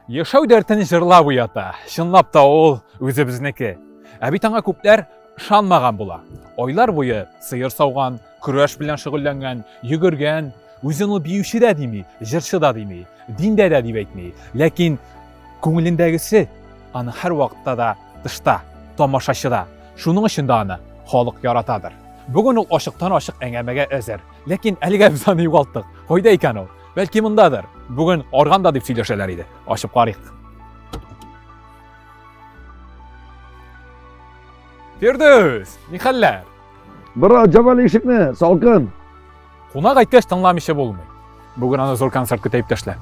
Yaşау дәртін жырлап уята, шынлап та ол өзімізнекі. Әбит аңа күпләр шанмаған була. Ойлар бойы сыйыр сауған, күрәш белән шөгыльләнгән, йөгергән, үзен ул биюче дә дими, җырчы да дими, диндә дә дип әйтми. Ләкин күңелендәгесе аны һәр вакытта да тышта, тамашачыда. Шуның өчен дә аны халык яратадыр. Бүген ул ачыктан-ачык әңгәмәгә әзер. Ләкин әлегә без аны югалттык. Кайда икән ул? Бәлки мондадыр. Бүген арганда дип сөйләшәләр иде. Ачып карыйк. Фирдүс, ни хәлләр? Бра, жабал ишекне, салкын. Кунак әйткәч тыңламыйча булмый. Бүген аны зур концерт көтә иптәшләр.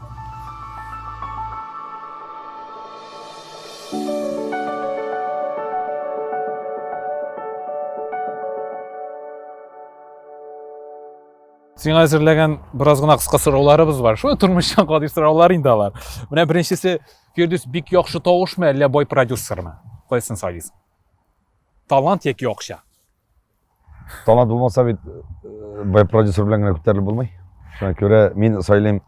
Сиңа әзерләгән бераз гына кыска сорауларыбыз бар. Шу тормыштан кадәр сораулар инде алар. Менә беренчесе, Фирдүс бик яхшы тавышмы, әллә бай продюсермы? Кайсын сайлыйсың? Талант яки акча? Талант булмаса бит бай продюсер белән генә күтәрелеп булмый. Шуңа күрә мин сайлыйм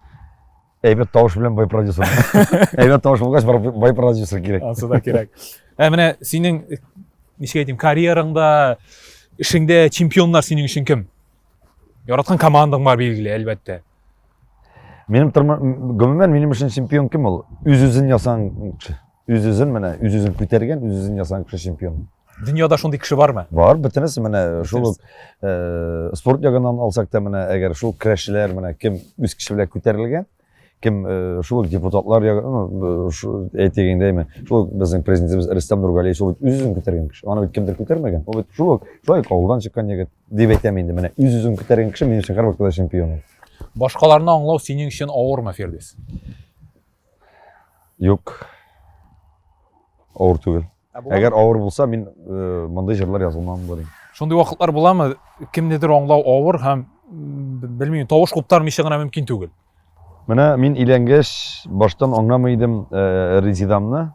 әйбәт тавыш белән бай продюсер. Әйбәт тавыш булгач бай продюсер кирәк. Ансы да кирәк. Менә синең ничек әйтим, карьераңда, эшеңдә чемпионнар синең өчен кем? Яраткан командаң бар билгеле, әлбәттә. Гомумән минем өчен чемпион кем ул? Үз-үзен ясаган кеше. Үз-үзен менә, үз-үзен күтәргән, үз-үзен ясаган кеше чемпион. Дөньяда шундый кеше бармы? Бар, бөтенесе менә шул спорт ягыннан алсак та менә әгәр шул көрәшчеләр менә кем үз кеше белән күтәрелгән, кем шул депутатлар шул әйтегендәйме, шул безнең президентыбыз Рөстәм Нургалиев шул үз-үзен күтәргән кеше. Аны бит кемдер күтәрмәгән. Ул бит шул авылдан чыккан егет дип әйтәм инде. Менә үз-үзен күтәргән кеше минем өчен һәрвакытта чемпион. Башкаларны аңлау синең өчен авырмы, Фирдүс? Юк. Авыр түгел. Әгәр авыр булса, мин мондай җырлар язылмам булыр. Шундый вакытлар буламы? Кемнедер аңлау авыр һәм белмим, тавыш куптармыйча гына мөмкин түгел. Менә мин өйләнгәч баштан аңламый идем Резидамны.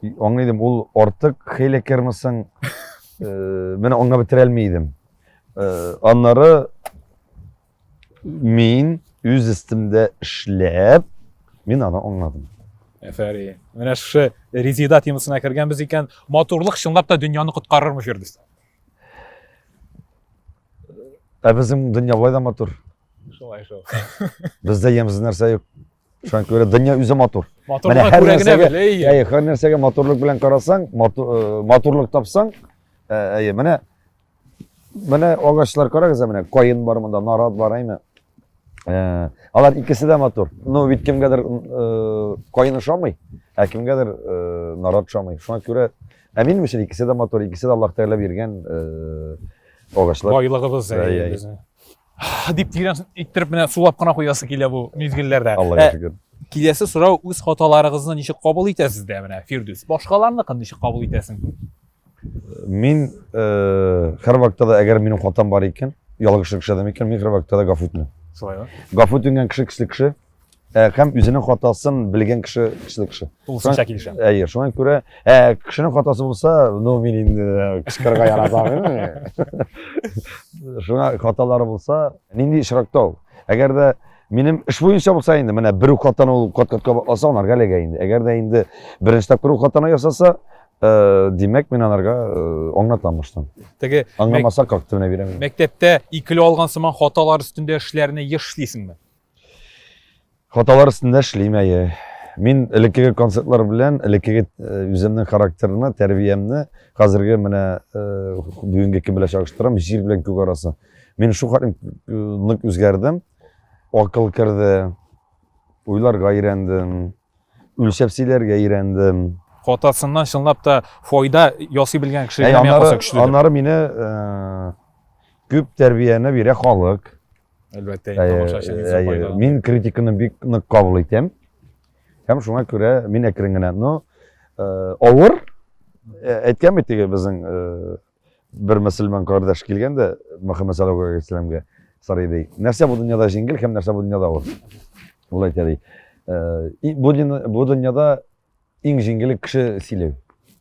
Аңлый идем, ул артык хәйләкәрмесең, менә аңлап бетерә алмый идем. Аннары мин үз истемдә эшләп, мин аны аңладым. Әфәри. Менә шу Резида темасына кергәнбез икән, матурлык чынлап та дөньяны коткарырмы, Фирдүс? Безнең дөнья булай да матур. Шулай шул. Бездә ямсыз нәрсә юк. Шуңа күрә дөнья үзе матур. Матурлык күрә генә бел, һәр нәрсәгә матурлык белән карасаң, матурлык тапсаң, менә агачлар карагыз, менә каен бар монда, нарат бар, әйме. Алар икесе дә матур. Ну, бит кемгәдер каен ошамый, ә кемгәдер нарат ошамый. Шуңа күрә мин өчен икесе дә матур, икесе дә Аллаһ Тәгалә биргән агачлар. Байлыгыбыз безнең. Дип тирән иттереп менә сулап кына куясы килә бу мизгелләрдә. Аллаһка шөкер. Киләсе сорау, үз хаталарыгызны ничек кабул итәсез дә менә, Фирдүс? Башкаларныкын ничек кабул итәсең? Мин һәр вакытта да әгәр минем хатам бар икән, ялгыш кеше дә икән, мин һәр вакытта да гафу итмим. Шулаймы? Гафу иткән кеше, һәм үзенең хатасын белгән кеше кеше. Тулысынча килешәм. Әйе, шуңа күрә, кешенең хатасы булса, ну мин инде кычкырырга яратам. Шуңа хаталары булса, нинди очракта ул? Әгәр дә минем эш буенча булса инде, менә бер хатаны ул кат-катка бакласа, анарга эләгә инде. Әгәр дә инде беренче тапкыр хатаны ясаса, димәк мин анарга аңлатам баштан. Теге Аңламаса как-то менә бирәм. мәктәптә икеле алган сыман хаталар өстендә эшләрне еш эшлисеңме? Хаталар өстендә эшлим, әйе. Мин элеккеге концертлар белән, элеккеге үземнең характерны, тәрбиямне хәзерге менә бүгенге кем белән чагыштырам, җир белән күк арасы. Мин шу нык үзгәрдем, акыл керде, уйларга өйрәндем, үлчәп сөйләргә өйрәндем. Хатасыннан чынлап та файда ясый белгән кеше генә калса көчле. Аннары мине күп тәрбияне бирә халык. Әлбәттә, тамашачы. Мин критиканы бик нык кабул итәм. Һәм шуңа күрә мин әкрен генә, но авыр әйткән бит теге безнең бер мөселман кардәш килгәндә, Мөхәммәд саллаллаһу алейһи ва сәлләмгә сорый. Нәрсә бу дөньяда җиңел һәм нәрсә бу дөньяда авыр? Ул әйтә. Бу дөньяда иң җиңел кеше сөйләү.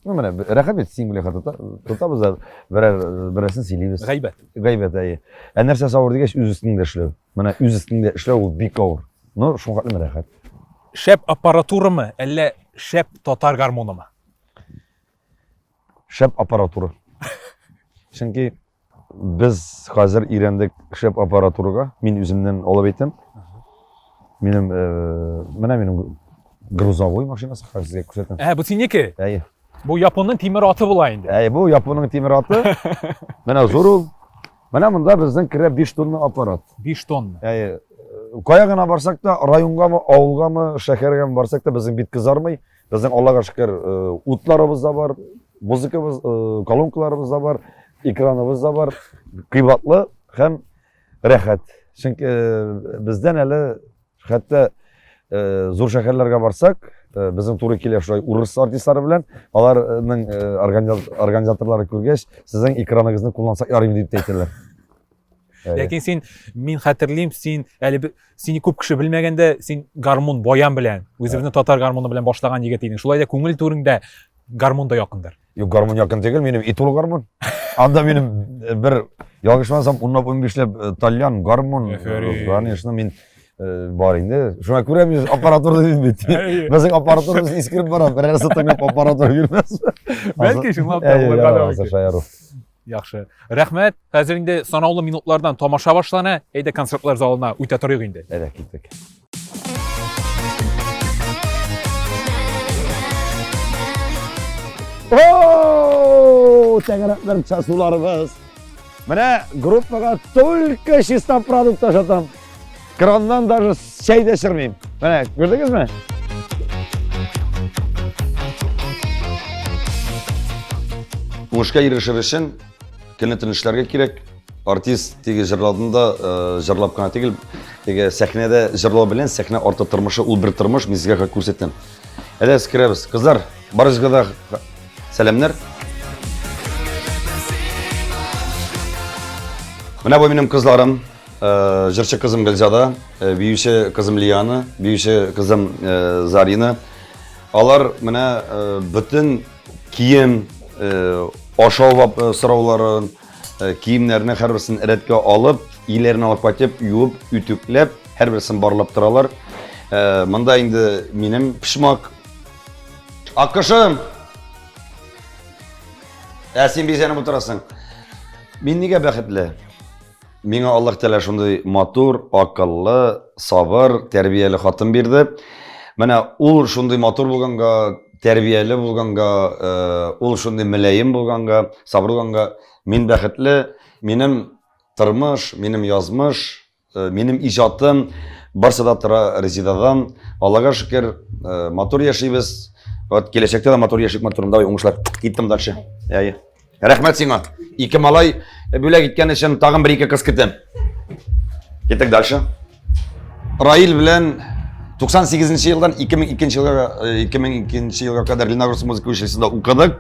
Менә рәхәт бит син белән тотабыз да берәрсен сөйлибез. Гайбәт, әйе. Нәрсә авыр дигәч үз өстендә эшләү. Менә үз өстендә эшләү ул бик авыр. Но шуңа рәхәт. şep aparaturu mu, elle şep tatar garmonu mu? Şep aparaturu. Çünkü biz hazır İran'da şep aparaturuga, min üzümden olab ettim. Benim грузовой maşinası sizge ko'rsataman. Bu siniki. Әйе. Bu Japonun timir atı bula indi. Әйе, bu Japonның temir atı. Mana zo'r ul. Mana bunda bizden kire 5 tonna aparat. 5 ton. Әйе. Kayagına barsak da rayonga mı, avulga mı, şekerge mi barsak da bizim bit kızarmay. Bizden Allah'a şükür utlarımız da var, muzikamız, kolonkalarımız da var, ekranımız da var. Kıymetli hem rahat. Çünkü bizden hele hatta zor şehirlerge barsak, bizim turu kile şuray Urus artistleri bilen, onların organizatorları körgeç, sizin ekranınızı kullansak yarım deyip deytirler. Lekin sen, men hatırlayayım, sen seni көп kişi bilmegende sen garmon boyan bilen, özübüzün tatar garmonu bilen başlagan yigit edin. Şulay da көңіл төрүңдө garmon da yakındır. Yok garmon yakın değil, benim itulu garmon. Anda benim bir yalgışmasam 10-15 talyan garmon. Конечно, men var indi. Şuna göre biz aparaturda bilmedik. Bizim aparaturumuz iskirip var. Bir arası tanıp aparatur bilmez. Belki şunlap da olur. Yaxşı. Rəhmət. Hazır indi sanallı minutlardan tamaşa başlana, eydə konsertlər zalına uyta turuyuq indi. Evet, gittik. Ooo, tegerekler çasularımız. Mene gruppaga только чисто продукт taşıdım. Krandan даже şey de sürmeyeyim. Mene gördünüz mü? Uşka yarışır için kenetlenişlerge gerek. Artist tege jırladığında jırlap kana tegil. Tege sahnede jırlap bilen sahne orta tırmışı, ul bir tırmış mizgaka көрсеттім. Әдәс кіребіз. Қыздар, барышқа да сәлемдер. Мына bu benim kızlarım. Jırçı kızım Gülzada, büyüşe kızım Liyana, büyüşe kızım Zarina. Алар мына bütün kiyim, aşağı sıraların, kiyimlerini her birisini eretke alıp, iyilerini alıp katıp, yuvup, ütüklep, her birisini barlap duralar. Mında indi benim pişmak. Akkışım! Sen bir sene oturasın. Ben nege bəxtli? Mene Allah Teala şunday matur, akıllı, sabır, terbiyeli hatun berdi. Mana ol şunday matur bolganga, terbiyeli bolganga, ol şunday mülayim bolganga, sabır bolganga men bəxtli. Benim tırmış, benim yazmış, benim icatım barsa da tıra rezidadan. Allah'a şükür matur yaşayız. Gelecekte de motor yaşık motorum da oңuшлар. Gittim dalşı. Yani. Rahmet sana. İki malay böyle gitken için tağın bir iki kız gittim. Gittik dalşı. Rail bilen 98. yıldan 2002 yıla kadar Lenagros Müzik Училищесinde okudık.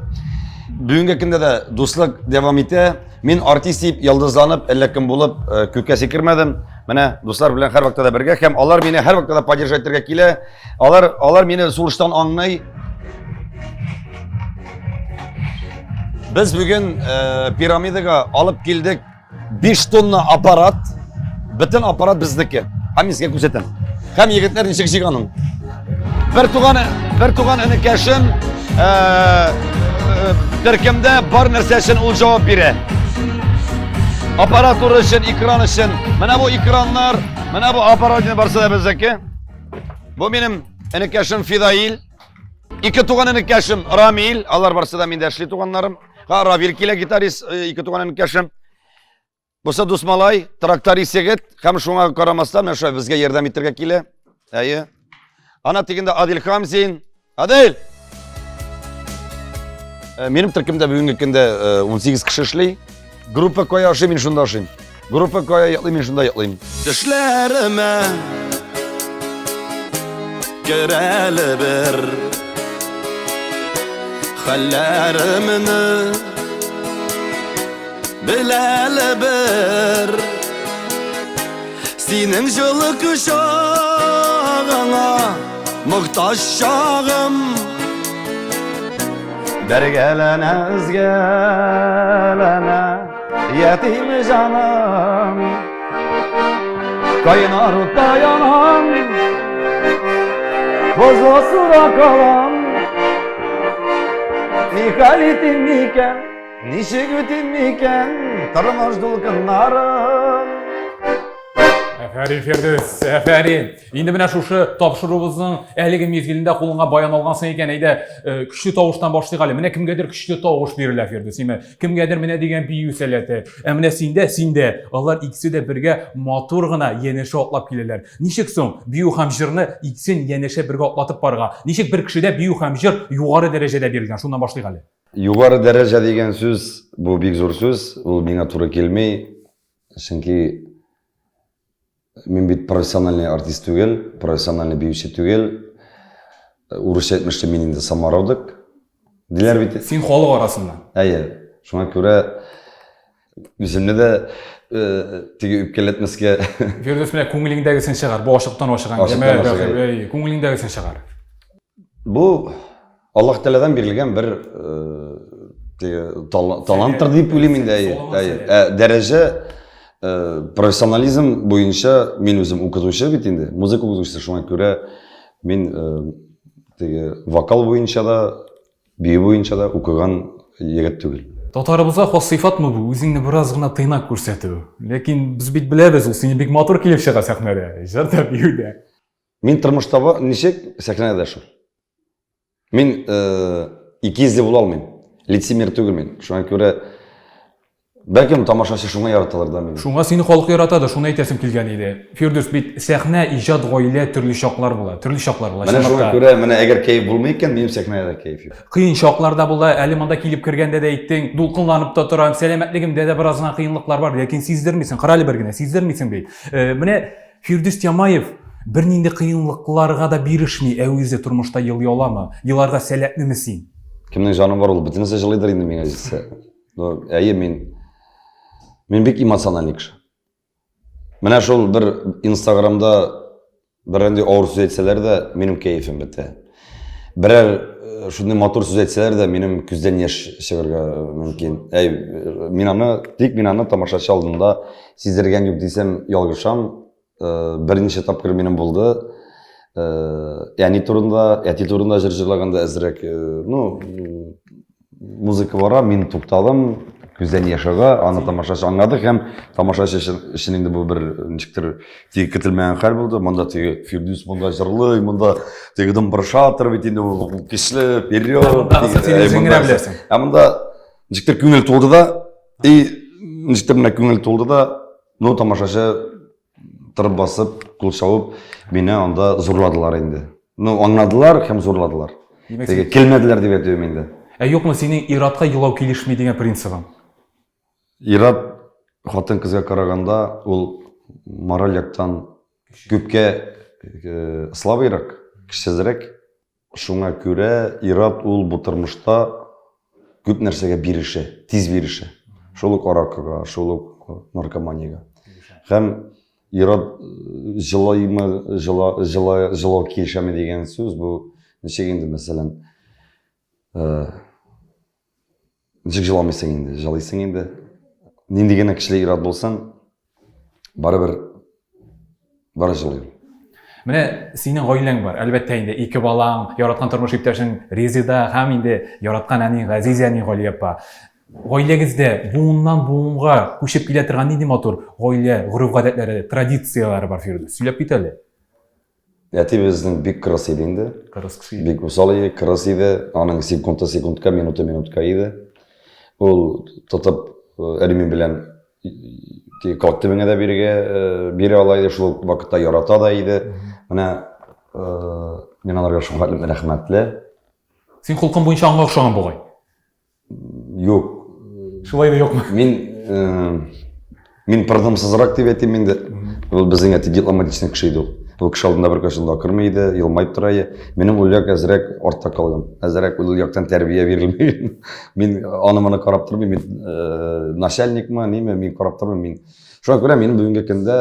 Bugünkü günde de dostluk devam etti. Men artist deyip yıldızlanıp, ellekim bulup kökke sekirmedim. Mene dostlar bilen her vakte de birge. Hem onlar beni her vakte de поддержать ettirge kile. Onlar beni soğuştan anlay. Biz bugün piramidaga alıp geldik 5 tonna aparat. Bütün aparat bizdeki. Hem sizge körseten. Hem yigitlerin çıkışıganın. Bir tuğan enikeşim Türkimde bar nerse için ol cevap biri. Aparatör için, ekran için. Mana bu ekranlar, mana bu aparat varsa da bizdeki. Bu benim enikeşim Fidail. İki tuğan enikeşim Ramil. Allah varsa da mindeşli tuğanlarım. Ravil kile gitarist iki tuğan enikeşim. Busa Dusmalay, traktorist yigit. Hem şuna karamasdan, men bizge yardım ettirge kile. Әйе. Ana teginde Adil Hamzin. Adil! Benim Türkimde bugünkü günde 18 kişi işley. Grupa koya aşayım, men şunda aşayım. Grupa koya yatlayayım, men şunda yatlayayım. Düşlerime göreli bir hallerimini bileli bir senin yolu kuşağına muhtaç şağım. Bergelene özgelene yetim canım. Kaynar dayanan Boza sura kalan Nikalitin miken Nişegütin miken Tarmaş dulkınlarım Әфәрин Фирдус, әфәрин. Инде менә шушы тапшыруыбызның әлеге мезгилендә кулыңа баян алгансың икән, әйдә көчле тавыштан башлыйк әле. Менә кемгәдер көчле тавыш бирелә Фирдус, кемгәдер менә дигән бию сәләте. Ә менә синдә, алар икесе дә бергә матур гына янәшә атлап киләләр. Ничек соң бию һәм җырны икесен янәшә бергә атлатып барырга? Ничек бер кешедә бию һәм җыр югары дәрәҗәдә бирелгән? Шуннан башлыйк әле. Югары дәрәҗә дигән сүз, бу бик зур сүз, ул миңа туры килмәй. Чөнки мин бит профессиональный артист түгел, профессиональный биючи түгел. Урысча әйтмешчә мин инде самородок. Диләр бит. Син халык арасында. Әйе, шуңа күрә үземне дә теге үпкәләтмәскә. Фирдус менә күңелеңдәгесен чыгар, бу ашыктан ашыган. Күңелеңдәгесен чыгар. Бу Аллаһ Тәгаләдән бирелгән бер таланттыр дип уйлыйм инде. Дәрәҗә профессионализм буенча мин үзем укытучы бит инде, музыка укытучысы, шуңа күрә мин вокал буенча да, бию буенча да укыган егет түгел. Татарыбызга хас сыйфатмы бу? Үзеңне бераз гына тыйнак күрсәтү. Ләкин без бит беләбез, ул сине бик матур килеп чыга сәхнәдә, җырда, биюдә. Мин тормышта ничек сәхнәдә шул. Мин икизле була алмыйм, лицемер түгел мин. Шуңа күрә бәлкем тамашачы шуңа яраталар да мине. Шуңа сине халык яратады, шуны әйтәсем килгән иде. Фирдус бит сәхнә, иҗат, гаилә төрле чаклар була, Менә шуңа күрә, менә әгәр кайф булмый икән, минем сәхнәдә кайф юк. Кыен чакларда була, әле монда килеп кергәндә дә әйттең, дулкынланып та торам, сәламәтлегемдә дә бераз гына кыенлыклар бар, ләкин сиздермисең, кара әле бер генә, сиздермисең бит. Менә Фирдус Ямаев бернинди кыенлыкларга да бирешми, ә үзе тормышта елый аламы? Еларга сәләтлеме син? Кемнең җаны бар ул, бөтенесе җылыйдыр инде миңа җитсә. Әйе, Мин бик эмоциональный кеше. Менә шул бер Инстаграмда беренди авыр сүз әйтсәләр дә, минем кәефем бетә. Берәр шундый матур сүз әйтсәләр дә, минем күздән яшь чыгарга мөмкин. Мин аны тамашачы алдында сиздергән юк дисәм, ялгышам. Берничә тапкыр минем булды. Әти турында җыр җырлаганда әзрәк, музыка бара, мин туктадым. Күздән яшыга, аны тамашачы аңлады һәм тамашачы өчен инде бу бер ничектер тиге көтелмәгән хәл булды. Монда тиге Фирдус монда җырлый, монда тиге дымбыршатыр бит инде ул кишле, вперед. Монда ничектер күңел тулды да, ничектер менә күңел тулды да, тамашачы тырып басып, кул шавып, мине анда зурладылар инде. Аңладылар һәм зурладылар. Теге килмәделәр дип әйтәм инде. Юкмы синең иратка елау килешми дигән принцибың? Ират хатын кызга караганда ул мораль яктан күпкә слабыйрак, кичезрәк. Шуңа күрә Ират ул бу тормышта күп нәрсәгә бирешә, тиз бирешә. Шул ук аракыга, шул ук наркоманияга. Һәм Ират җылау килешәме дигән сүз бу ничек инде мәсәлән ничек җыламыйсың инде, җылыйсың инде. Нинди генә кешеле Ират булсаң, барыбер җылый. Менә синең гаиләң бар, әлбәттә инде 2 балаң, яраткан тормыш иптәшең Резида һәм инде яраткан әниң Газизә Галия апа. Гаиләгездә буыннан буынга күчеп килә торган нинди матур гаилә гореф-гадәтләре, традицияләре бар Фирдус. Сөйләп бит әле. Әти безнең бик кырыс иде инде. Бик усал иде, кырыс иде. Аның секундка, минутка иде. Ул тотып Әлимин белән коллективыңа да бире ала иде, шул вакытта ярата да иде. Менә мин аларга шуңа рәхмәтле. Син холкың буенча аңа охшаган бугай. Юк. Шулай да юкмы? Мин пардымсызрак дип әйтим инде. Ул безнең әти дипломатичный кеше иде ул. Ул кеше алдында бер кашында кырмый иде, елмайып тора иде. Минем ул як әзрәк артта калган. Әзрәк ул яктан тәрбия бирелмәгән. Мин аны-моны карап тормыйм, мин начальникмы, ниме, мин карап тормыйм, мин. Шуңа күрә минем бүгенге көндә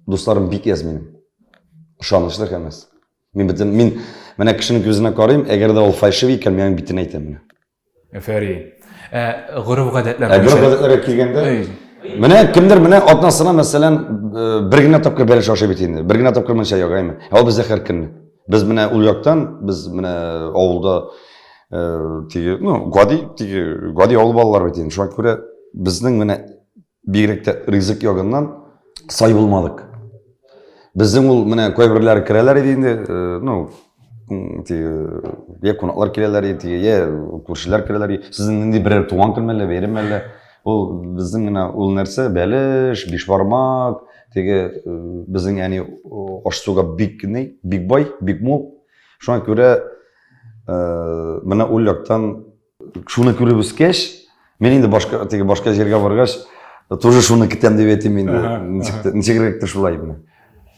дусларым бик әз минем. Ышанычлы хәмәс. Мин менә кешенең күзенә карыйм, әгәр дә ул фальшивый икән, мин битен әйтәм менә. Әфәрин. Гореф-гадәтләр. Гореф-гадәтләргә килгәндә, Менә кемдер менә атнасына мәсәлән бер генә тапкыр бәлеш ашап бит инде. Бер генә тапкыр менә чай ягаймы. Ал бездә һәр көнне. Без менә ул яктан, без менә авылда тиге, ну, гади авыл балалар бит инде. Шуңа күрә безнең менә бигрәк тә ризык ягыннан сай булмадык. Безнең ул менә кайберләр керәләр иде инде, ну, я кунаклар киләләр иде, я күршеләр киләләр иде. Сезнең нинди берәр туган көн мәллә, бәйрәм мәллә? Ул безнең менә ул нәрсә бәлеш, бишбармак, теге безнең яни аш-суга бик бай, бик мул. Шуңа күрә менә ул яктан шуны күреп үскәч, мен инде башка җиргә баргач, тоже шуны китәм дип әйтим инде. Ничегрәк тә шулай менә.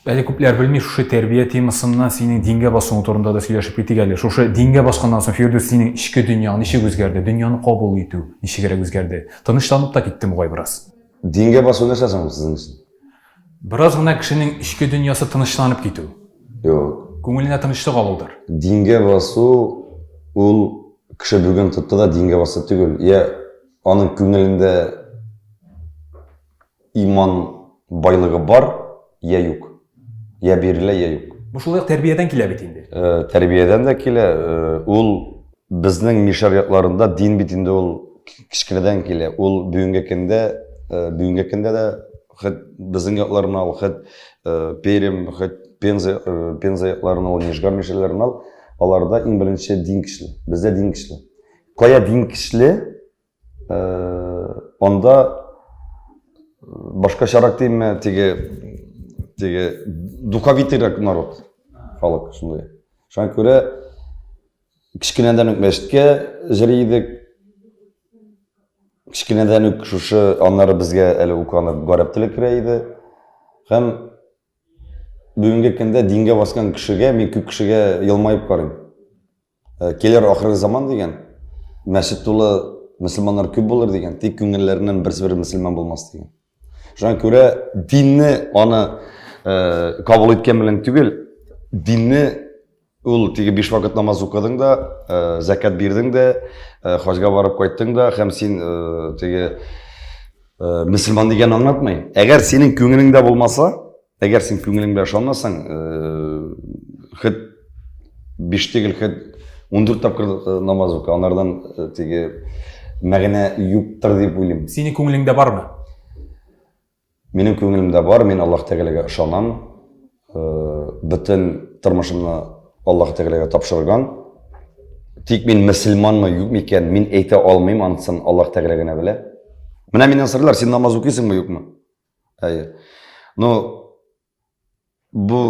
Әле күпләр белми, шушы тәрбия темасыннан синең дингә басуың турында да сөйләшеп киттек әле. Шушы дингә басканнан соң Фирдус синең ичке дөньяң ничек үзгәрде? Дөньяны кабул итү ничегрәк үзгәрде? Тынычланып та киттем гай бераз. Дингә басу нәрсә соң сезнең өчен? Бераз гына кешенең ичке дөньясы тынычланып китү. Юк. Күңеленә тынычлык алудыр. Дингә басу ул кеше бүген тотты да дингә басы түгел. Я аның күңелендә иман байлыгы бар, я юк. Я бирелә, я юк. Бу шулай тәрбиядән килә бит инде. Тәрбиядән дә килә. Ул безнең мишариятларында дин бит инде ул кичкенәдән килә. Ул бүгенге көндә дә хәт безнең якларына ул хәт Перем, хәт Пенза якларына ул Нижгар мишәрләрен ал. Аларда иң беренче дин көчле. Бездә дин көчле. Кая дин көчле? Анда башкачарак димме, теге духовитырак народ, халык шундай. Шуңа күрә кичкенәдән үк мәчеткә җыри идек. Кичкенәдән үк шушы аннары безгә әле уканып гарәп теле керә иде. Һәм бүгенге көндә дингә баскан кешегә, мин күп кешегә елмаеп карыйм. Келер ахыргы заман дигән, мәчет тулы мөселманнар күп булыр дигән, тик күңелләреннән берсе-бер мөселман булмас дигән. Шуңа күрә динне аны кабул иткән белән түгел, динне ул теге 5 вакыт намаз укыдың да, закат бирдең дә, хаҗга барып кайттың да, һәм син теге мөселман дигән аңлатмый. Әгәр синең күңелеңдә булмаса, әгәр син күңелеңдә ышанмасаң, хәт 5 түгел, хәт 14 тапкыр намаз ука, анардан теге мәгънә юктыр дип уйлыйм. Синең күңелеңдә бармы? Минем күңелемдә бар, мин Аллаһ Тәгаләгә ышанам. Бөтен тормышымны Аллаһ Тәгаләгә тапшырган. Тик мин мөселманмы, юкмы икән, мин әйтә алмыйм, анысын Аллаһ Тәгалә генә белә. Менә миннән сырлар, син намаз укыйсыңмы, юкмы? Әйе. Ну, бу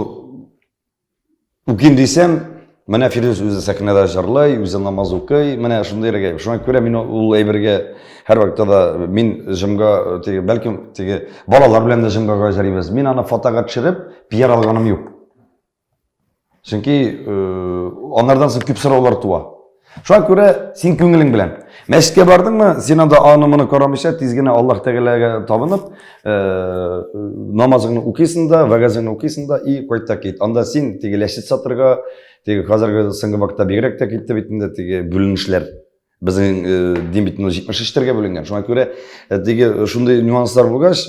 укыйм дисәм, менә Фирдус үзе сәкинәдә җырлый, үзе намаз укый, менә шундый рәгәй. Шуңа күрә мин ул әйбергә һәр вакытта да мин җымга теге бәлкем теге балалар белән дә җымгага җырыйбыз. Мин аны фотога төшереп пиар алганым юк. Чөнки анардан соң күп сораулар туа. Шуңа күрә син күңелең белән мәчеткә бардыңмы, син анда аны-моны карамыйча тиз генә Аллаһ Тәгаләгә табынып, намазыңны укыйсың да, вәгазыңны укыйсың да и кайта кит. Анда син теге ләшит сатырга, теге хәзерге соңгы вакытта бигрәк тә китте бит инде теге бүленешләр. Безнең дин бит 73-ләргә бүленгән. Шуңа күрә теге шундый нюанслар булгач,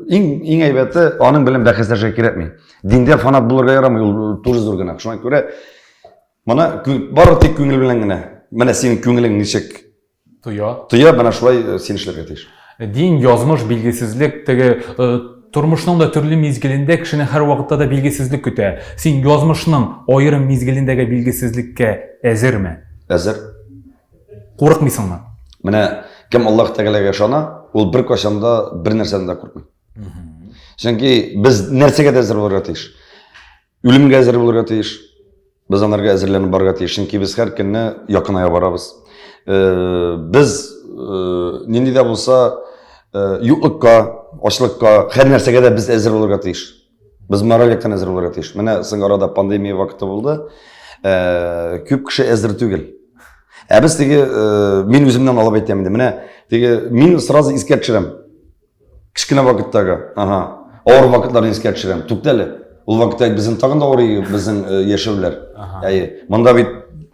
иң әйбәте аның белән бәхәсләшергә кирәкми. Диндә фанат булырга ярамый, ул тоже зур гына. Шуңа күрә моны бары тик күңел белән генә. Менә синең күңелең ничек тоя, менә шулай син эшләргә тиеш. Дин, язмыш, билгесезлек, теге тормышның да төрле мизгелендә кешене һәр вакытта да билгесезлек көтә. Син язмышның аерым мизгелендәге билгесезлеккә әзерме? Әзер. Курыкмыйсыңмы? Менә кем Аллаһ Тәгаләгә ышана, ул бер кашанда бер нәрсәдән дә курыкмый. Чөнки без нәрсәгә дә әзер булырга тиеш. Үлемгә әзер булырга тиеш. Без анарга әзерләнеп барырга тиеш. Чөнки без һәр көнне якыная барабыз. Без нинди дә булса юклыкка, ачлыкка, һәр нәрсәгә дә без әзер булырга тиеш. Без мораль яктан әзер булырга тиеш. Менә соң арада пандемия вакыты булды. Күп кеше әзер түгел. Без теге мин үземнән алып әйтәм инде. Менә теге мин сразу искә төшерәм. Кичкенә вакыттагы, авыр вакытларны искә төшерәм. Туктале. Ул вакытта безнең тагын да авырый безнең яшәүләр. Әйе. Монда бит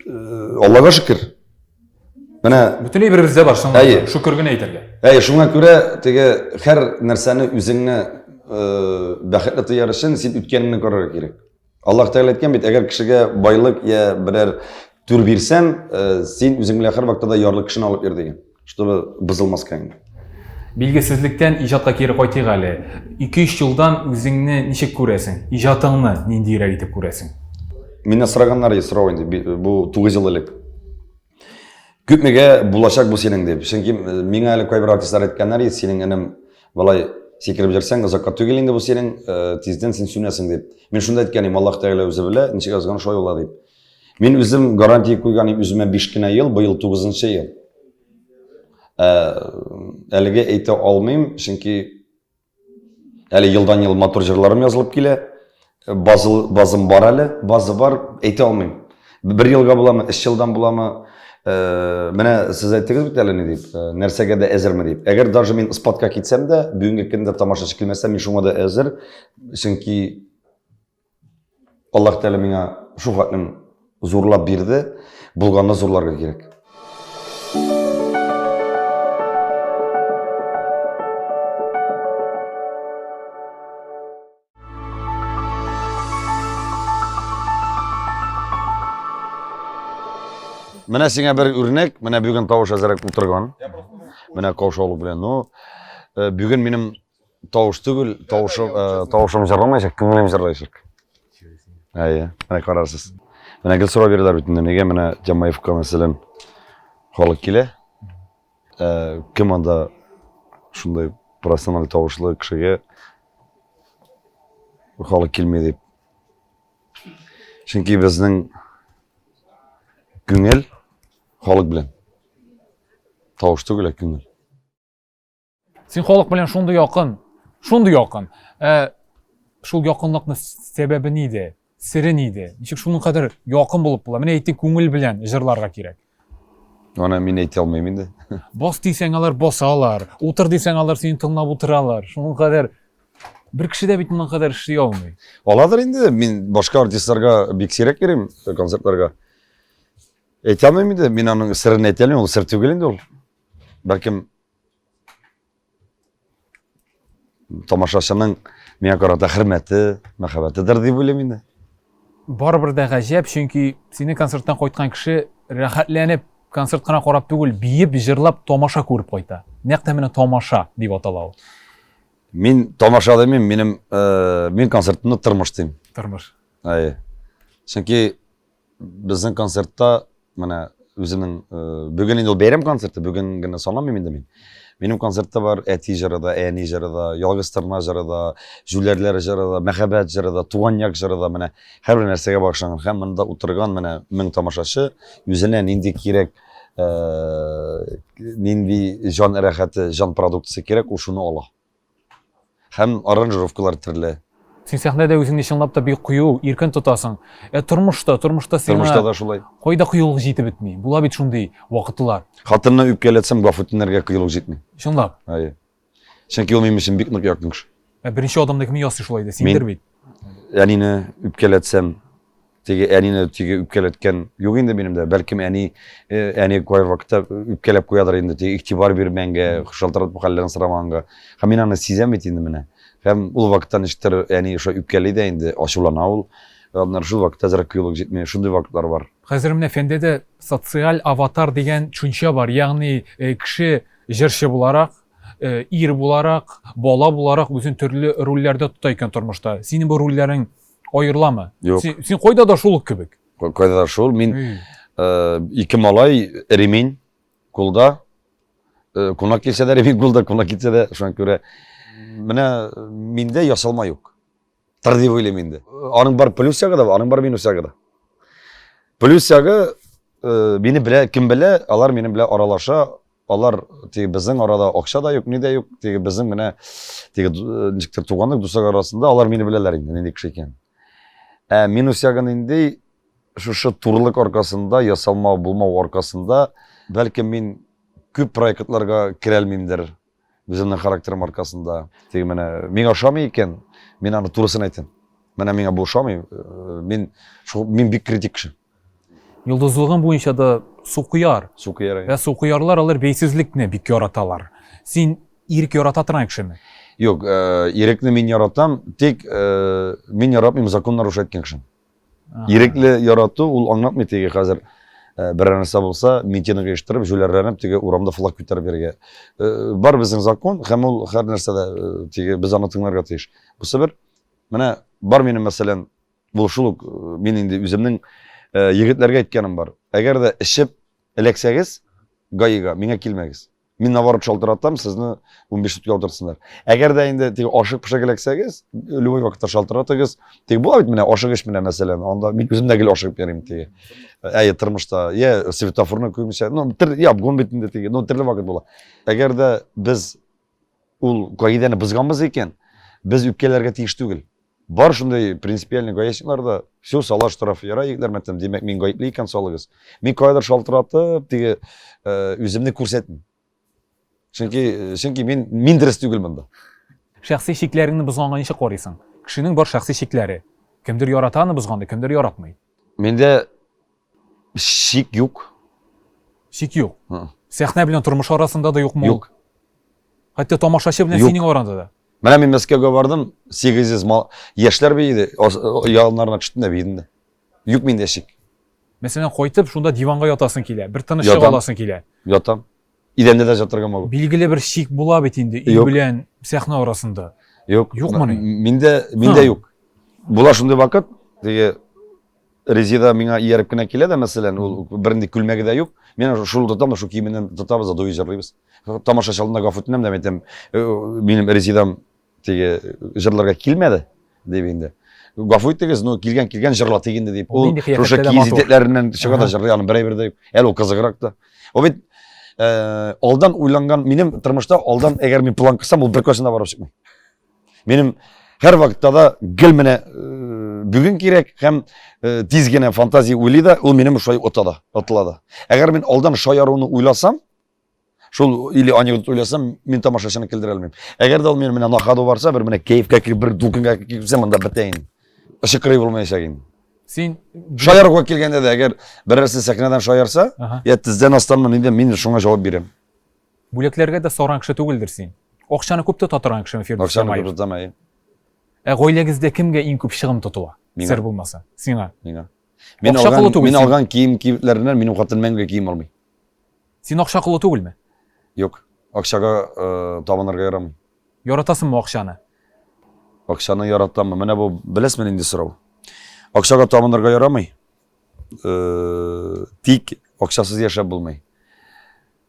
Аллаһка шөкер. Менә Бүтүнөй бирибизде бар шуңа. Әйе. Шүкүр генә әйтергә. Шуңа күрә теге һәр нәрсәне үзеңне бәхетле тояр өчен син үткәнеңне күрергә кирәк. Аллаһ Тәгалә әйткән бит, әгәр кешегә байлык я берәр түр бирсәң, син үзең белән һәр вакытта ярлы кешене алып йөр дигән. Чтобы бузылмаска инде. Билгесезлектән иҗатка кире кайтыйк әле. 2-3 елдан үзеңне ничек күрәсең? Иҗатыңны ниндирәк итеп күрәсең? Мине сораганнар сорау инде, бу 9 ел элек. Күпмегә булачак бу синең дип. Чөнки миңа әле кайбер артистлар әйткәннәр, синең энем балай сикереп җирсәң, озакка түгел инде бу синең, тиздән син сүнәсең дип. Мин шунда әйткәнем, Аллаһ Тәгалә үзе белә, ничек язган шулай була дип. Мин үзем гарантия куйганым үземә 5 кенә ел, быел 9-нчы ел. Әлегә әйтә алмыйм, чөнки әле елдан-ел мотор җырларым язылып килә. Базым бар әле, базы бар, әйтә алмыйм. 1 елга буламы, 3 елдан буламы? Менә сез әйттегез бит әле ни дип, нәрсәгә дә әзерме дип. Әгәр даже мин испатка китсәм дә, бүгенге көндә тамашачы килмәсә, мин шуңа да әзер, чөнки Аллаһ Тәгалә миңа шу хатны зурлап бирде, булганны зурларга кирәк. Менә сиңа бер үрнәк, менә бүген тавыш әзерәк утырган. Менә каушалу белән. Ну, бүген минем тавыш түгел, тавышым җырламаячак, күңелем җырлаячак. Әйе, менә карарсыз. Менә гел сорау бирделәр бит инде, нигә менә Җамаевка мәсәлән халык килә. Кем анда шундай профессиональ тавышлы кешегә халык килми дип. Чөнки безнең күңел халык белән. Тавыш түгел, күңел. Син халык белән шундый якын. Шул якынлыкны сәбәбе ниде? Сире ниде? Ничек шуның кадәр якын булып була? Менә әйтик, күңел белән җырларга кирәк. Аны мин әйтә алмыйм инде. Бас дисәң алар басалар, утыр дисәң алар сине тыңлап утыралар. Шуның кадәр бер кеше дә бит моның кадәр эшли алмый. Аладыр инде, мин башка артистларга бик сирәк йөрим концертларга. Әйтә алмыйм инде, мин аның сырын әйтә алмыйм, ул сыр түгел инде ул. Бәлкем тамашачының миңа карата хөрмәте, мәхәббәтедер дип уйлыйм инде. Барыбер дә гаҗәп, чөнки сине концерттан кайткан кеше рәхәтләнеп концертка карап түгел, биеп, җырлап, тамаша күреп кайта. Нәкъ менә тамаша дип атала ул. Мин тамаша демим, мин концертны тормыш дим. Тормыш. Әйе. Чөнки безнең концертта менә үзенең бүген инде ул бәйрәм концерты, бүген генә санамыйм инде мин. Минем концертта бар әти җырыда, әни җырыда, ялгыз торна җырыда, җүләрләр җырыда, мәхәббәт җырыда, туганьяк җырыда, менә һәр нәрсәгә багышланган. Һәм монда утырган менә 1000 тамашачы үзенә нинди кирәк, нинди җан рәхәте, җан продукциясе кирәк, ул шуны ала. Һәм аранжировкалар төрле. Син сәхнәдә үзеңне чынлап та бик кыю, иркен тотасың. Тормышта Тормышта сиңа да шулай. кайда кыюлык җитеп бетми. Була бит шундый вакытлар. Хатынны үпкәләтсәм, гафу үтенергә кыюлык җитми. Чынлап. Әйе. Чөнки ул минем өчен бик нык якын кеше. Беренче адамда кем ясый шулай да, синдер бит. Әнине үпкәләтсәм, теге әнине теге үпкәләткән юк инде минем дә. Бәлкем әни кайбер вакытта үпкәләп куядыр инде, теге игътибар бирмәнгә, шалтыратып хәлләрен сорамаганга. Һәм мин аны сизәм бит инде менә. Һәм ул вакытта ничектер әни ошо үпкәли дә инде, ачулана ул. Алар шул вакытта зрак кыюлык җитми, шундый вакытлар бар. Хәзер менә фәндәдә социаль аватар дигән төшенчә бар. Ягъни кеше җырчы буларак, ир буларак, бала буларак үзен төрле рольләрдә тота икән тормышта. Синең бу рольләрең аерыламы? Юк. Син кайда да шул кебек. Кайда да шул, мин ике малай ремень кулда, кунак килсә дә ремень кулда, кунак китсә дә, шуңа күрә менә миндә ясалма юк. Тыр дип уйлыйм инде. Аның бар плюс ягы да, аның бар минус ягы да. Плюс ягы мине белә, кем белә, алар минем белән аралаша, алар теге безнең арада акча да юк, ни дә юк, теге безнең менә теге ничектер туганлык, дуслык арасында алар мине беләләр инде, нинди кеше икән. Минус ягын инде шушы турлык аркасында, ясалма булмау аркасында, бәлкем мин күп проектларга керә алмыймдыр. Безнең характерым аркасында. Теге менә миңа ошамый икән, мин аны турысын әйтәм. Менә миңа бу ошамый, мин бик критик кеше. Йолдызлыгың буенча да Sukuyar. Sukuyar. Ve sukuyarlar alır beysizlikni bik yaratalar. Sen irik yaratatıran kişimi. Yok, irekli min yaratam, tek min yaratmayım zakonlar uşak etken kişim. Irekli yaratı, ol anlatmay tege hazır. Bir anasa bolsa, mitini geçtirip, jülerlenip, tege uramda flak bitirip berge. Var bizim zakon, hem ol her nersede tege biz anlatınlarga teyiş. Bu sefer, mana var benim mesela buluşuluk, benim de üzümden yigitlerge etkenim var. Eğer de işip elekseniz, gayiga, mine kilmegiz. Min navarıp şaltıratam, sizni 15 tutku altırsınlar. Eğer de indi tege aşık pışak elekseniz, lüvay vakitte şaltıratınız. Tege bu abit mine aşık iş mine mesela. Onda min üzümde gel aşık vereyim tege. Yatırmışta, ya svetoforuna koymuşsa, no, yap, gon bitinde tege, no, terli vakit bola. Eğer de biz, ul gayideni bızgamız eken, biz ülkelerge teyiş tügül. Var şunday prinsipiyelini gayeşinlarda, şu salaş tarafı yara yekler metem, demek min gayipli eken salığız. Min kaydır şaltıratıp, tege, üzümni kursetmeyim. Çünkü min dürüst tügül bunda. Şahsi şiklerini buzgangan işe koruyorsun. Kişinin var şahsi şikleri. Kimdir yaratanı buzgandı, kimdir yaratmayı. Mende şik yok. Şik yok. Hı. Sahne bilen turmuş arasında da yok mu? Yok. Hatta tamaşaçı bilen Yok. senin oranda da. Мен Moskvaga vardım, 800 yaşlar beydi, yağınlarına çıktım da beydinde. Yok mende şik. Mesela koytup şunda divanga yatasın kile, bir tanışık Yatam. alasın kile. Yatam. İdemde de jatırgam olur. Bilgili bir şik bula bitindi, il Yok. bilen sahne arasında. Yok. Yok mu ne? Minde yok. Bula şunday vakit, dege Rezida mina yerip kine kile de mesela, birinde külmegi de yok. Men şunu tutam da şu kiyiminden tutabız da doyu jarlıyız. Tamaşa çalında gafutinem de metem, benim Rezidam tege jarlarga kilmedi deyinde. Gafut tegiz, no kilgen jarla teginde deyip. O bindi Şuşa kıyafetlerde kiyizidetlerinden çıka da jarlı, yani birebir de yok. El o kızıgırak da. O bit, aldan uylangan, benim tırmışta aldan eğer min plan kısam, ol bir koşunda varıp çıkmayın. Benim her vakitte da gelmene bugün gerek, hem dizgene fantazi uyli da, o benim şoy otıladı. Eğer ben aldan şayarını uylasam, şol ili anekdot uylasam, men tamaşaşını kildirelmeyim. Eğer de olmayan mene nakadu varsa, bir mene keyifke ki, bir dulkınga ki, zamanda biteyin. Işıkırı bulmayacağım. Sen Şayar koy kelgende de, eğer birisi sakneden şayarsa, Aha. ya tizden aslanma neyde, men şuna cevap berem. buleklerge de soran kişi tugildir sen. Okşanı köpte tataran kişi mi Firdevs Akşam Kemayir? tutamay. Goylegizde kimge in köp şığım tutuva? Mine. Sır bulmasa. Sina. Men Akşa kılı algan, tugul men sen. algan kiyimlerinden benim katın menge kiyim almay. Sen okşa kılı tugul mu? Yok. Akşaga tavanlarga yaramay. Yaratasın mı okşanı? Akşanı yarattan mı? Mene bu bilesmen indi sırav. Akşaga tavanlarga yaramay. Tik akşasız yaşap bulmay.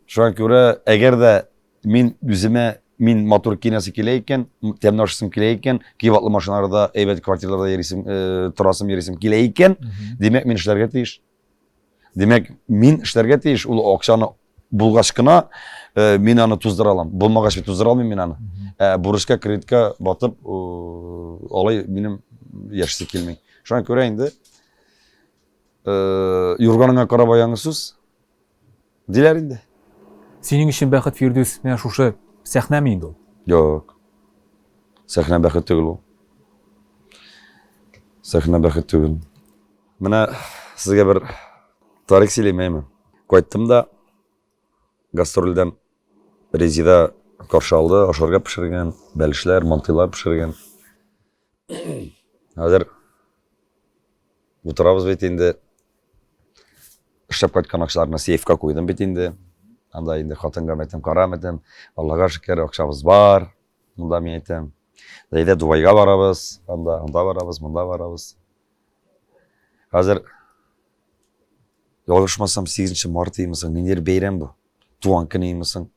Şu an göre eğer de min yüzüme min motor kinesi kileyken, temnaşısım kileyken, kivatlı maşınlarda, evet kvartirlarda yerisim, turasım yerisim kileyken, demek min işlerge teyiş. Demek min işlerge teyiş. Ulu akşanı bulgaşkına min anı tuzduralam. Bulmagaş bir tuzduralmayım min anı. Buruşka, kreditka batıp, olay benim yaşısı kilmeyin. Şu an göre indi. Yurganına karabayanısız. Diler indi. Senin için bəxit Firdevs men şuşa sahne mi indi? Yok. Sahne bakıt tügül o. Sahne bakıt tügül. Mene sizge bir tarih söyleyeyim. Koyttum da gastrolden Rezida karşı aldı. Aşırıga pişirgen, belişler, mantılar pişirgen. Hazır oturabız bitinde. İşte kaçkan akşamlarına seyfka koydum bitinde. Anda indi katınga metem, kara metem. Allah'a şükür akşamımız var. Bunda mi etem. Deyde duvayga varabız. Anda varabız, bunda varabız. Hazır yoluşmasam 8. Mart mısın? Neler beyren bu? Tuvankı neymişsin?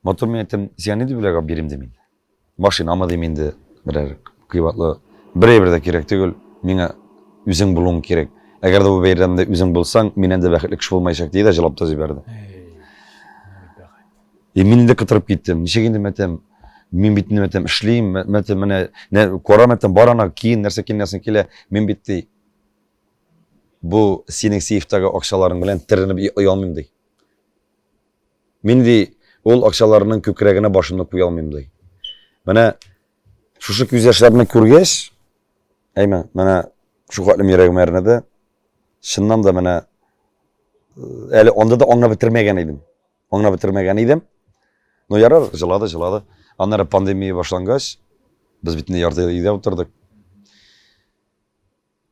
Motor mi etem, ziyanı da bile birim demin. Maşin ama demindi. Birer kıybatlı. Birebir de gerek değil. Mine üzün bulun gerek. Eğer de bu beyramda üzüm bulsan, minen de vakitlik iş bulmayacak diye de cevapta ziberdi. Minen de kıtırıp gittim. Nişe gendim etem, min bittim etem, işleyim, metem, ne koram etem, barana, kiyin, nerse kiyin, nerse kile, min bitti. Bu senin seyiftaga akşaların bilen tirinip uyalmayayım dey. Min de ol akşalarının kökregine başımda koyalmayayım dey. Bana şu 100 yaşlarına körgeç, ayman, bana şu katlim yüreğim erinedi. Şundan da bana Eli onda da onunla bitirmegen idim. Onunla bitirmegen idim. No yarar, жылады. Anlara pandemiya başlangaç, biz bitinde yarda ide oturduk.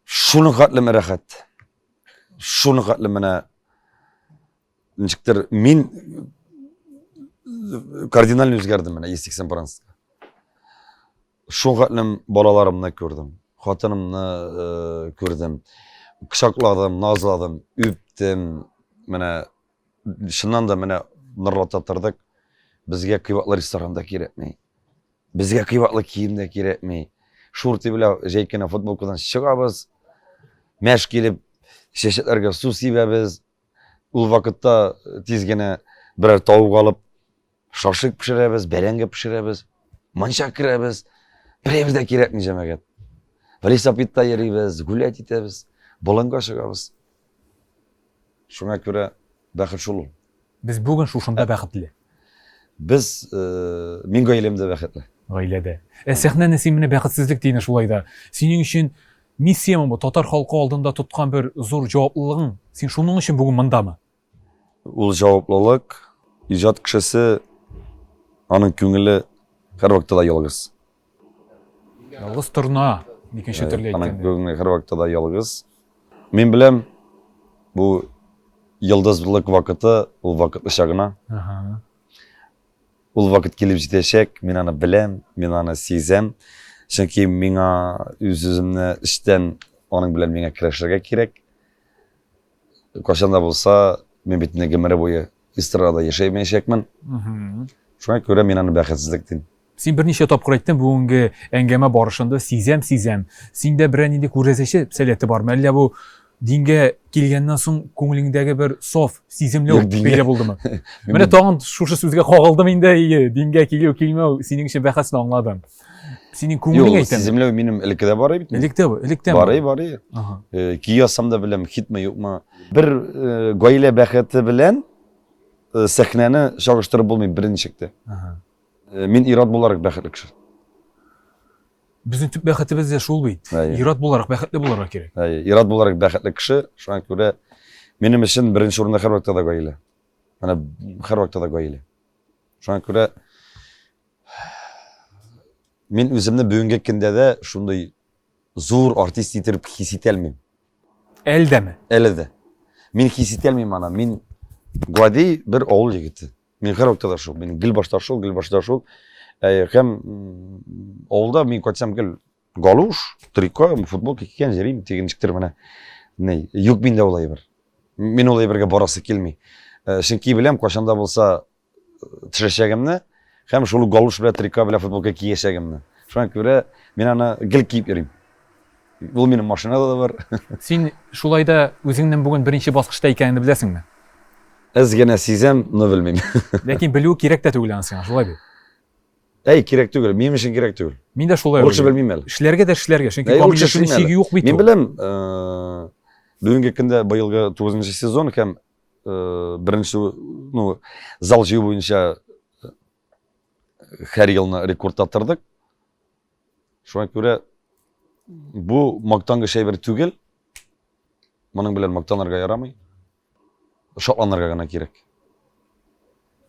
Şunu katlı rahat. Şunu katlı mene nичектир min kardinal özgerdim mene 180 Fransızga. Şu katlı balalarımni gördüm. Xotınımni gördüm. Kışakladım, nazladım, üptüm. Mene şundan da mene nırlatatırdık. Bizge kıyvatlı restoranda gerekmeyi. Bizge kıyvatlı kiyimde gerekmeyi. Şurti bile jeykene futbolkadan çıkabız. Meş gelip şeşetlerge su sibemiz. Ul vakitte tizgene birer tavuk alıp şaşık pişiremiz, berenge pişiremiz. Manşak kiremiz. Bir evde gerekmeyeceğim eget. Velisa yeriyiz, gullet itemiz. Bolanga çıkabız. Şuna göre bakır şulu. Biz bugün şuşunda bäxetli. Biz min gailemde bäxetli. Gailede. Sehne nesimine bäxetsizlik diýeni şulayda. Senin için missiyamı bu tatar halkı aldığında tutkan bir zor jogaplılığın. Sen şunun için bugün mındamı? Ул жауаплылык, ижад кишisi anın köngüli her vakti da yalgız. Yalgız turna. Dikinşi türlü Anın aytganda. köngüli her vakti da yalgız. Men bilem bu yıldızlık vakiti, ul vakitli şagına. Aha. Ul vakit kelip jiteşek, men anı bilem, men anı sezem. Çünkü mena özümni işten onun bilen mena kirešlerge kerek. Kaçanda bolsa men bitine gemere boyu istirada yaşaymayacakman. Şuna göre men anı bäxetsizlik Sen bir neçe tapkır ettin bugünkü engeme barışında sizem. Sende bir indi kurezeşi seleti barmı? Eller bu dinge kelgenden soň köňlüňdäki bir sof, sizimli Yok, dinge. beýle boldymy? Mene taňyn şuşy sözge gagaldym indi, dinge kelýär kelme, senin için bäxesini anladym. Senin köňlüň Yok, aýtdy. sizimle benim elikde var bitmi? Elikde mi? Bari. Aha. Giýasam da bilem, hitme ýokma. Bir gaýle bäxeti bilen sehneni şagyştyryp bolmaýyn birinçikde. Aha. Men irad bolarak bäxetli kişi. Bizim tüp bäxetimiz de şol beýt. Aýe. Irat bolarak bäxetli bolarak gerek. Irad bolarak bäxetli kişi, şoňa göre menim için birinçi orunda her wagtda da gaýle. Mana her wagtda da gaýle. Şoňa göre men özümni bugünkü kinde de şunday zor artist ýetirip his etelmem. Eldemi? Elede. Men his etelmem ana. Men Guadi bir oğul yigiti. Men her wagtda da şol. Men gilbaşda şol. Hem oğulda men kaçsam gel galuş, triko, futbol keken jerim teginçiktir mana. Ne? Ýok mende olay bir. Men olay birge barasy kelmey. Şinki bilem kaçanda bolsa tişeşegimni hem şol galuş bilen triko bilen futbol kekeşegimni. Şoňa göre men ana gil kiyip ýerim. Bul menin maşynada da bar. Sen şulayda özüňden bugün birinçi basgyçda ekenini bilesigmi? Ez gene sezem, ne bilmem. Lekin bilýär kerek de tügülen sen, şulay bir. Kerek tügül, menim için kerek tügül. Men de şulay. Olça bilmem el. İşlerge de işlerge. Çünkü Olça komünistliğin bilmem şegi yok Men bit. bilem, bugünkü kinde bayılgı 9-njy sezon hem birinçi no zal jyw boýunça her ýylyny rekord atyrdyk. Şoňa göre bu maktangy şey bir tügel. Munyň bilen maktanarga ýaramaý. Şoklanlarga gana kerek.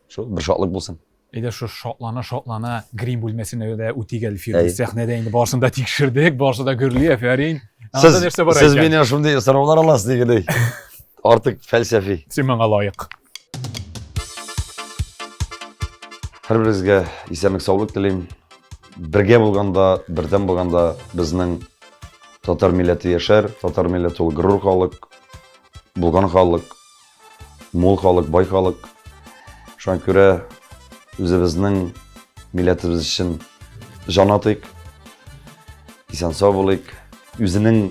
Şu bir şoklyk bolsun. Ede şu şotlana green bölmesine de utigel film sahnede indi başında tekşirdik, başında görülýär aferin. Siz meni şunday sorawlar alasy diýgidey. Artık felsefi. Sen maňa laýyk. Her birizge isenlik sağlık dilerim. Birge bolganda, birden bolganda bizning tatar milleti yaşar. Tatar milleti ol gurur halyk, bulgan halyk, mol halyk, bay halyk. Şoňa göre özübizning milletimiz için jan atyk. Isen sağ bolyk. Özüniň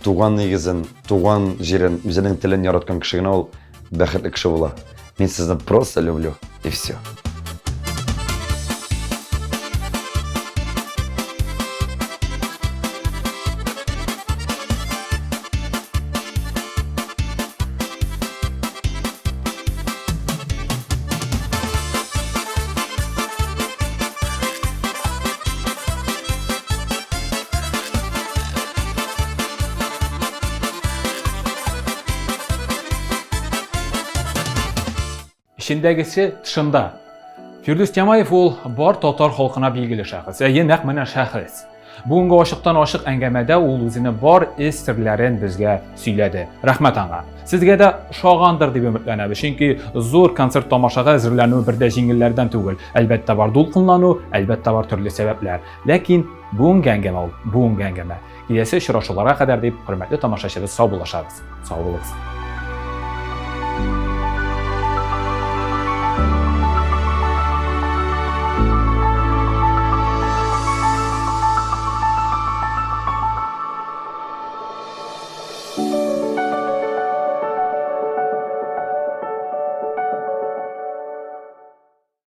tugan negizin, tugan jerin, özüniň tilini yaratgan kişigine ol bäxetli kişi bola. Men sizni просто люблю и всё. içindəgisi dışında. Firdevs Cemayev ol бар татар халкына билгеле шәхес. Нәкъ менә шәхес. Бүгенге ашыктан ашык әңгәмәдә ул үзенең бар эс серләрен безгә сөйләде. Рәхмәт аңа. Сезгә дә шагандыр дип өметләнәбез, чөнки зур концерт тамашага әзерләнү бер дә җиңелләрдән түгел. Әлбәттә бар дулкынлану, әлбәттә бар төрле сәбәпләр. Ләкин бүгенге әңгәмә ул, бүгенге әңгәмә. Киләсе очрашуларга кадәр дип, хөрмәтле тамашачыбыз, сау булышабыз. Сау булыгыз.